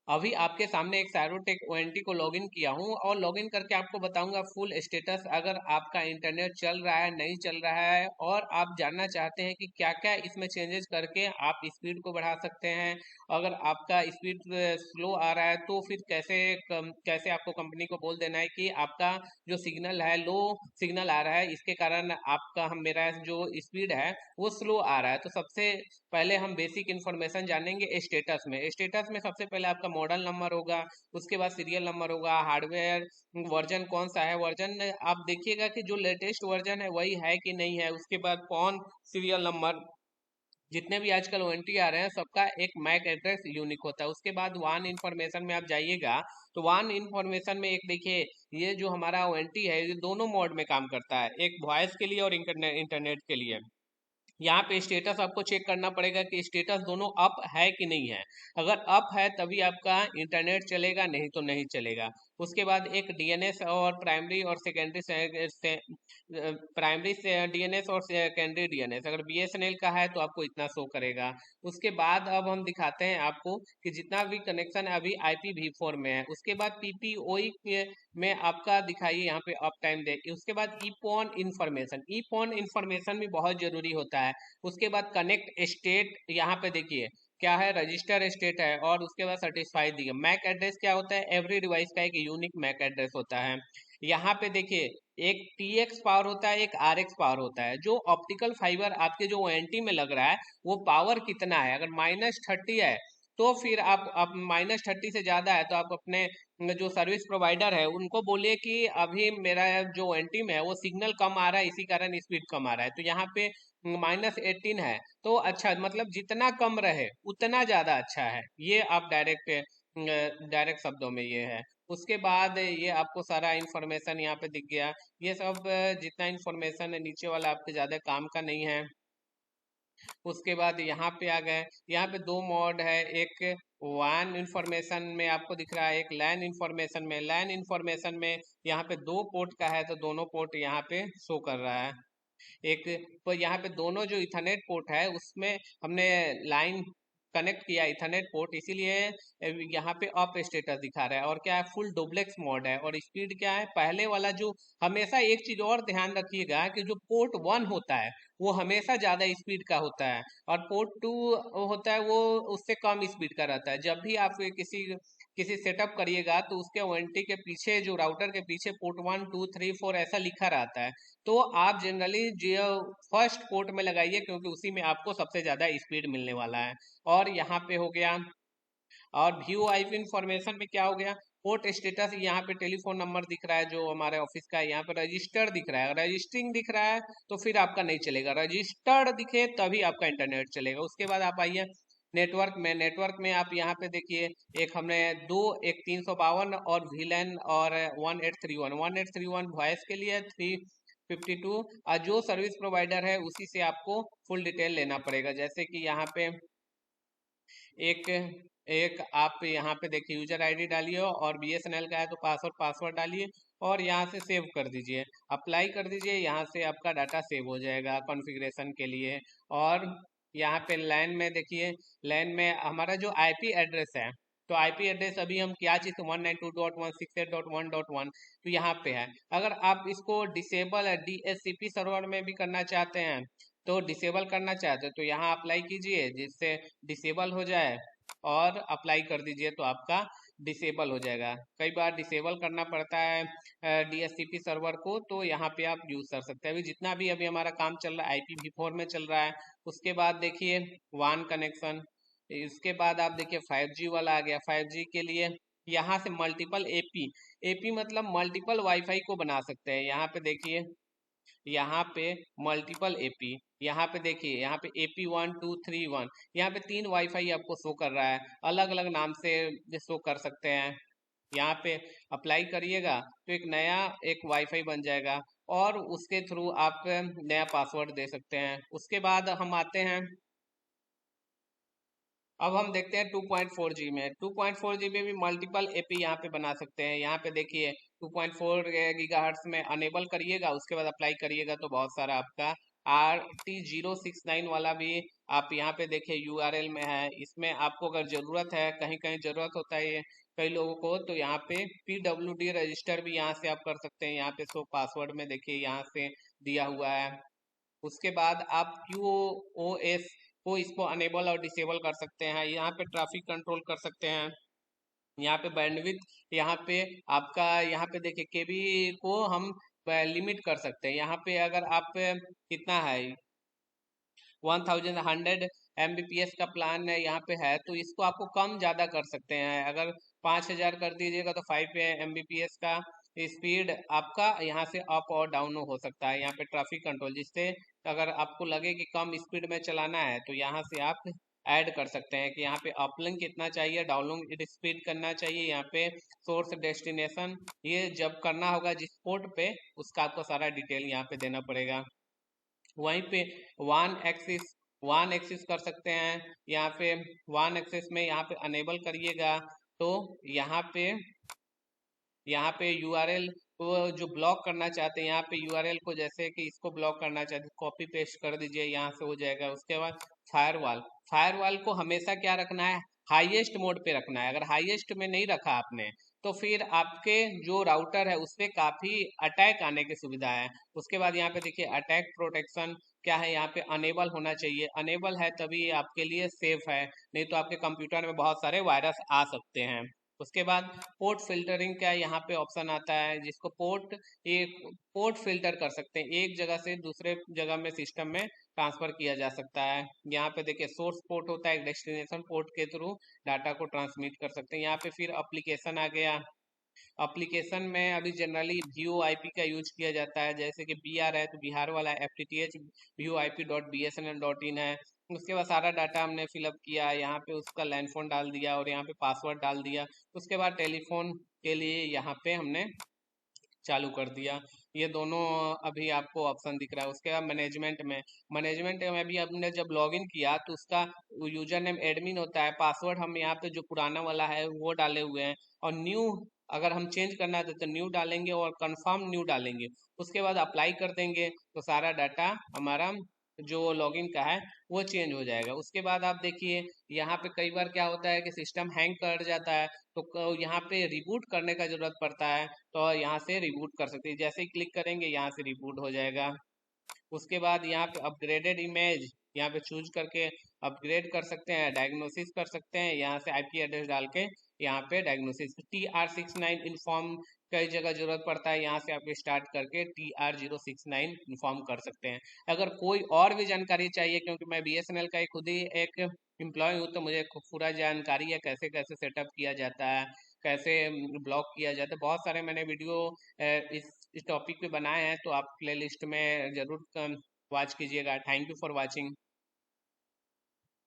अभी आपके सामने एक साइरोटेक ओएनटी को लॉगिन किया हूँ और लॉगिन करके आपको बताऊंगा फुल स्टेटस, अगर आपका इंटरनेट चल रहा है नहीं चल रहा है और आप जानना चाहते हैं कि क्या क्या इसमें चेंजेस करके आप स्पीड को बढ़ा सकते हैं। अगर आपका स्पीड स्लो आ रहा है तो फिर कैसे आपको कंपनी को बोल देना है कि आपका जो सिग्नल है लो सिग्नल आ रहा है, इसके कारण आपका हम मेरा जो स्पीड है वो स्लो आ रहा है। तो सबसे पहले हम बेसिक इन्फॉर्मेशन जानेंगे स्टेटस में। स्टेटस में सबसे पहले आपका मॉडल नंबर होगा, उसके बाद सीरियल नंबर होगा, हार्डवेयर वर्जन कौन सा है, वर्जन आप देखिएगा कि जो लेटेस्ट वर्जन है वही है कि नहीं है। उसके बाद कौन सीरियल नंबर, जितने भी आजकल ओएनटी आ रहे हैं सबका एक मैक एड्रेस यूनिक होता है। उसके बाद वन इन्फॉर्मेशन में आप जाइएगा तो वन इन्फॉर्मेशन में एक देखिए, ये जो हमारा ओएनटी है ये दोनों मोड में काम करता है, एक वॉइस के लिए और इंटरनेट के लिए। यहाँ पे स्टेटस आपको चेक करना पड़ेगा कि स्टेटस दोनों अप है कि नहीं है। अगर अप है तभी आपका इंटरनेट चलेगा, नहीं तो नहीं चलेगा। उसके बाद एक डीएनएस और प्राइमरी और सेकेंडरी से प्राइमरी से डीएनएस और सेकेंडरी डीएनएस, अगर बीएसएनएल का है तो आपको इतना शो करेगा। उसके बाद अब हम दिखाते हैं आपको कि जितना भी कनेक्शन है अभी IPv4 में है। उसके बाद पीपीओई में आपका दिखाइए यहाँ पे अप टाइम देखिए। उसके बाद ईपॉन इन्फॉर्मेशन, ईपॉन इन्फॉर्मेशन भी बहुत जरूरी होता है। उसके बाद कनेक्ट स्टेट, यहाँ पे देखिए क्या है, रजिस्टर स्टेट है, और उसके बाद सर्टिफाइड दिए। मैक एड्रेस क्या होता है, एवरी डिवाइस का एक यूनिक मैक एड्रेस होता है। यहाँ पे देखिए एक TX पावर होता है, एक RX पावर होता है। जो ऑप्टिकल फाइबर आपके जो ONT में लग रहा है वो पावर कितना है, अगर -30 है तो फिर आप -30 से ज़्यादा है तो आप अपने जो सर्विस प्रोवाइडर है उनको बोलिए कि अभी मेरा जो ONT में है वो सिग्नल कम आ रहा है, इसी कारण स्पीड कम आ रहा है। तो यहाँ पे -18 है तो अच्छा, मतलब जितना कम रहे उतना ज़्यादा अच्छा है। ये आप डायरेक्ट शब्दों में ये है। उसके बाद ये आपको सारा इन्फॉर्मेशन यहाँ पे दिख गया। ये सब जितना इन्फॉर्मेशन है नीचे वाला आपके ज़्यादा काम का नहीं है। उसके बाद यहाँ पे आ गए, यहाँ पे दो मोड है, एक WAN इंफॉर्मेशन में आपको दिख रहा है, एक लैन इंफॉर्मेशन में। लैन इंफॉर्मेशन में यहाँ पे दो पोर्ट का है तो दोनों पोर्ट यहाँ पे शो कर रहा है। एक तो यहाँ पे दोनों जो इथरनेट पोर्ट है उसमें हमने लाइन कनेक्ट किया इथरनेट पोर्ट, इसीलिए यहाँ पे अप स्टेटस दिखा रहा है। और क्या है, फुल डुप्लेक्स मोड है। और स्पीड क्या है, पहले वाला जो, हमेशा एक चीज और ध्यान रखिएगा कि जो पोर्ट 1 होता है वो हमेशा ज्यादा स्पीड का होता है, और पोर्ट 2 होता है वो उससे कम स्पीड का रहता है। जब भी आप किसी किसी सेटअप करिएगा तो उसके वारंटी के पीछे, जो राउटर के पीछे पोर्ट 1 2 3 4 ऐसा लिखा रहता है। तो आप जनरली जियो फर्स्ट पोर्ट में लगाइए क्योंकि उसी में आपको सबसे ज़्यादा स्पीड मिलने वाला है। और यहाँ पे हो गया। और व्यू आईपी इंफॉर्मेशन में क्या हो गया, पोर्ट स्टेटस, यहाँ पे टेलीफोन नंबर दिख रहा है जो हमारे ऑफिस का है, यहाँ पे रजिस्टर दिख रहा है। रजिस्टरिंग दिख रहा है तो फिर आपका नहीं चलेगा, रजिस्टर्ड दिखे तभी आपका इंटरनेट चलेगा। उसके बाद आप आइए नेटवर्क में। नेटवर्क में आप यहाँ पे देखिए, एक हमने दो, एक 352 और VLAN, और 1831 वॉइस के लिए, 352, और जो सर्विस प्रोवाइडर है उसी से आपको फुल डिटेल लेना पड़ेगा। जैसे कि यहाँ पे एक एक आप यहाँ पे देखिए यूजर आईडी डालिए, और BSNL का है तो पासवर्ड डालिए और यहाँ से सेव कर दीजिए, अप्लाई कर दीजिए। यहाँ से आपका डाटा सेव हो जाएगा कॉन्फ़िगरेशन के लिए। और यहाँ पे लैन में देखिए, लैन में हमारा जो IP एड्रेस है, तो IP एड्रेस अभी हम क्या चीज़, 192.168.1.1, तो यहाँ पे है। अगर आप इसको डिसेबल DHCP सर्वर में भी करना चाहते हैं, तो डिसेबल करना चाहते हो तो यहाँ अप्लाई कीजिए जिससे डिसेबल हो जाए, और अप्लाई कर दीजिए तो आपका डिसेबल हो जाएगा। कई बार डिसेबल करना पड़ता है DHCP सर्वर को, तो यहाँ पे आप यूज़ कर सकते हैं। अभी जितना भी अभी हमारा काम चल रहा है IPv4 में चल रहा है। उसके बाद देखिए WAN कनेक्शन, इसके बाद आप देखिए 5G वाला आ गया। 5G के लिए यहाँ से मल्टीपल AP, AP मतलब मल्टीपल वाईफाई को बना सकते हैं। यहाँ पे देखिए, यहाँ पे मल्टीपल एपी, यहाँ पे देखिए, यहाँ पे AP 1 2 3 1, यहाँ पे 3 वाईफाई आपको शो कर रहा है, अलग अलग नाम से शो कर सकते हैं। यहाँ पे अप्लाई करिएगा तो एक नया एक वाईफाई बन जाएगा, और उसके थ्रू आप नया पासवर्ड दे सकते हैं। उसके बाद हम आते हैं, अब हम देखते हैं 2.4G में। 2.4G में भी मल्टीपल एपी यहाँ पे बना सकते हैं। यहाँ पे देखिए 2.4 गीगाहर्ट्ज में अनेबल करिएगा, उसके बाद अप्लाई करिएगा तो बहुत सारा आपका RT069 वाला भी आप यहाँ पे देखिए URL में है। इसमें आपको अगर ज़रूरत है, कहीं कहीं ज़रूरत होता है ये कई लोगों को, तो यहाँ पे PWD रजिस्टर भी यहाँ से आप कर सकते हैं। यहाँ पे सो पासवर्ड में देखिए यहाँ से दिया हुआ है। उसके बाद आप QoS को इसको अनेबल और डिसेबल कर सकते हैं। यहाँ पे ट्रैफिक कंट्रोल कर सकते हैं। यहाँ पे बैंडविड्थ, यहाँ पे आपका यहाँ पे देखिए केबी को हम लिमिट कर सकते हैं। यहाँ पे अगर आप कितना है 1100 MBPS का प्लान यहाँ पे है, तो इसको आपको कम ज़्यादा कर सकते हैं। अगर 5000 कर दीजिएगा तो 5 MBPS का स्पीड आपका यहाँ से अप और डाउन हो सकता है। यहाँ पे ट्रैफिक कंट्रोल, जिससे अगर आपको लगे कि कम स्पीड में चलाना है तो यहाँ से आप ऐड कर सकते हैं कि यहाँ पे अपलिंक कितना चाहिए, डाउनलिंक स्पीड करना चाहिए। यहाँ पे सोर्स डेस्टिनेशन, ये जब करना होगा जिस पोर्ट पे, उसका आपको सारा डिटेल यहाँ पे देना पड़ेगा। वहीं पे वन एक्सिस कर सकते हैं। यहाँ पे वन एक्सिस में यहाँ पे अनेबल करिएगा तो यहाँ पे यूआरएल को जो ब्लॉक करना चाहते हैं, यहाँ पे यूआरएल को जैसे कि इसको ब्लॉक करना चाहते हैं, कॉपी पेस्ट कर दीजिए, यहाँ से हो जाएगा। उसके बाद फायरवॉल, फायरवॉल को हमेशा क्या रखना है, हाईएस्ट मोड पे रखना है। अगर हाईएस्ट में नहीं रखा आपने तो फिर आपके जो राउटर है उस पर काफ़ी अटैक आने की सुविधा है। उसके बाद यहाँ पे देखिए अटैक प्रोटेक्शन क्या है, यहाँ पे अनेबल होना चाहिए। अनेबल है तभी आपके लिए सेफ है, नहीं तो आपके कंप्यूटर में बहुत सारे वायरस आ सकते हैं। उसके बाद पोर्ट फिल्टरिंग का यहाँ पे ऑप्शन आता है, जिसको पोर्ट फिल्टर कर सकते हैं, एक जगह से दूसरे जगह में सिस्टम में ट्रांसफर किया जा सकता है। यहाँ पे देखिए सोर्स पोर्ट होता है, एक डेस्टिनेशन पोर्ट के थ्रू डाटा को ट्रांसमिट कर सकते हैं। यहाँ पे फिर एप्लीकेशन आ गया। एप्लीकेशन में अभी जनरली VoIP का यूज किया जाता है, जैसे कि BR है तो बिहार वाला FTTH VoIP.BSNL.in है। उसके बाद सारा डाटा हमने फिलअप किया, यहाँ पे उसका लैंड फोन डाल दिया और यहाँ पे पासवर्ड डाल दिया। उसके बाद टेलीफोन के लिए यहाँ पे हमने चालू कर दिया। ये दोनों अभी आपको ऑप्शन दिख रहा है। उसके बाद मैनेजमेंट में भी हमने जब लॉगिन किया तो उसका यूजर नेम एडमिन होता है, पासवर्ड हम यहाँ पे जो पुराना वाला है वो डाले हुए हैं, और न्यू अगर हम चेंज करना है तो न्यू डालेंगे और कंफर्म न्यू डालेंगे। उसके बाद अप्लाई कर देंगे तो सारा डाटा हमारा जो लॉगिन का है वो चेंज हो जाएगा। उसके बाद आप देखिए यहाँ पे कई बार क्या होता है कि सिस्टम हैंग कर जाता है, तो यहाँ पे रिबूट करने का जरूरत पड़ता है, तो यहाँ से रिबूट कर सकते हैं। जैसे ही क्लिक करेंगे यहाँ से रिबूट हो जाएगा। उसके बाद यहाँ पे अपग्रेडेड इमेज, यहाँ पे चूज करके अपग्रेड कर सकते हैं, डायग्नोसिस कर सकते हैं। यहाँ से IP एड्रेस डाल के यहाँ पे डायग्नोसिस TR69 इन्फॉर्म कई जगह जरूरत पड़ता है, यहाँ से आप स्टार्ट करके TR069 इन्फॉर्म कर सकते हैं। अगर कोई और भी जानकारी चाहिए, क्योंकि मैं BSNL का खुद ही एक एम्प्लॉय हूँ, तो मुझे पूरा जानकारी है कैसे कैसे सेटअप किया जाता है, कैसे ब्लॉक किया जाता है। बहुत सारे मैंने वीडियो इस टॉपिक पे बनाए हैं, तो आप प्लेलिस्ट में जरूर वॉच कीजिएगा। Thank you for watching.